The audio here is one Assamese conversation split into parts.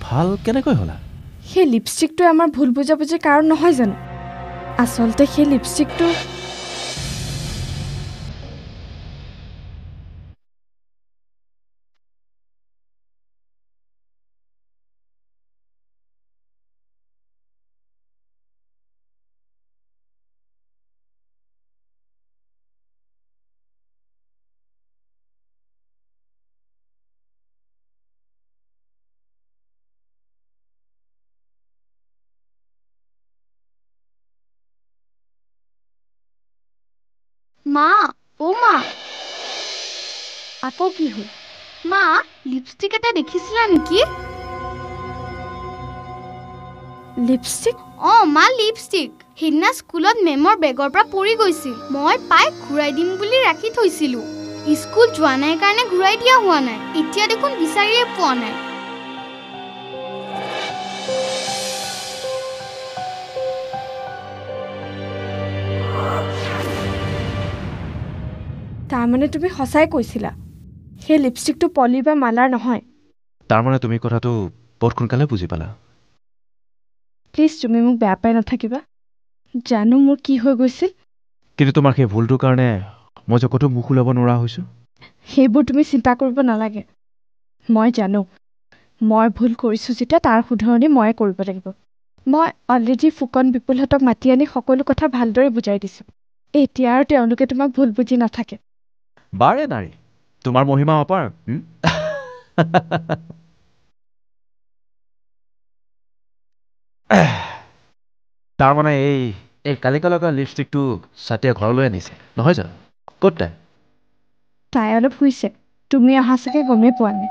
ভাল কেনেকৈ হলা সেই লিপষ্টিকটো আমাৰ ভুল বুজাবুজিৰ কাৰণ নহয় জানো আচলতে সেই লিপষ্টিকটো মা ও মা আকৌ কি হ'ল মা লিপষ্টিক এটা দেখিছিলা নেকি লিপষ্টিক মা লিপষ্টিক সেইদিনা স্কুলত মেমৰ বেগৰ পৰা পৰি গৈছিল মই পাই ঘূৰাই দিম বুলি ৰাখি থৈছিলো স্কুল যোৱা নাই কাৰণে ঘূৰাই দিয়া হোৱা নাই এতিয়া দেখোন বিচাৰিয়ে পোৱা নাই তাৰমানে তুমি সঁচাই কৈছিলা সেই লিপষ্টিকটো পলি বা মালাৰ নহয় তাৰমানে তুমি কথাটো বহুত সোনকালে বুজি পালা প্লিজ তুমি মোক বেয়া পাই নাথাকিবা জানো মোৰ কি হৈ গৈছিল কিন্তু তোমাৰ সেই ভুলটোৰ কাৰণে মই যে ক'তো মুখ ওলাব নোৱাৰা হৈছোঁ সেইবোৰ তুমি চিন্তা কৰিব নালাগে মই জানো মই ভুল কৰিছোঁ যেতিয়া তাৰ শুধৰণি ময়ে কৰিব লাগিব মই অলৰেডি ফুকন বিপুলহঁতক মাতি আনি সকলো কথা ভালদৰে বুজাই দিছোঁ এতিয়া আৰু তেওঁলোকে তোমাক ভুল বুজি নাথাকে বাৰে নাৰী তোমাৰ মহিমা অপাৰ তাৰমানে এই কালিকা লগা লিপষ্টিকটো ছাতিয়ে ঘৰলৈ আনিছে নহয় জানো ক'ত তাই অলপ শুইছে তুমি অহা চাগে গমেই পোৱা নাই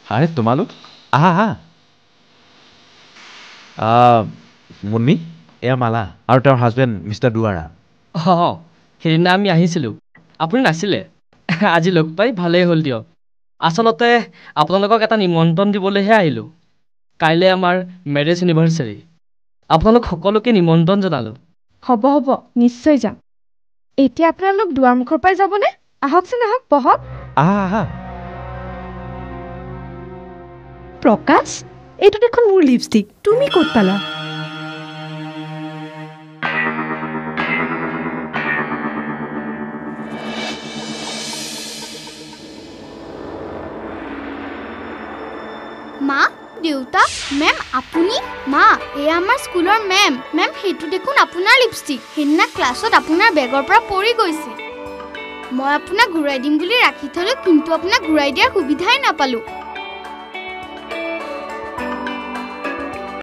আৰে তোমালোক আহা মুন্নি এয়া মালা আৰু তেওঁৰ হাজবেণ্ড মিষ্টাৰ দুৱাৰা সেইদিনা আমি আহিছিলোঁ আপুনি নাছিলে আজি লগ পাই ভালেই হ'ল দিয়ক আচলতে আপোনালোকক এটা নিমন্ত্ৰণ দিবলৈহে আহিলোঁ কাইলৈ আমাৰ মেৰেজ এনিভাৰ্চাৰী আপোনালোক সকলোকে নিমন্ত্ৰণ জনালোঁ হ'ব নিশ্চয় যাম এতিয়া আপোনালোক দুৱাৰমুখৰ পৰাই যাবনে আহকচোন আহক বহক আহা প্ৰকাশ এইটো দেখোন মোৰ লিপষ্টিক তুমি ক'ত পালা মা দেউতা মেম আপুনি মা এয়া আমাৰ স্কুলৰ মেম সেইটো দেখোন আপোনাৰ লিপষ্টিক সেইদিনা ক্লাছত আপোনাৰ বেগৰ পৰা পৰি গৈছিল মই আপোনাক ঘূৰাই দিম বুলি ৰাখি থলো কিন্তু আপোনাক ঘূৰাই দিয়াৰ সুবিধাই নাপালো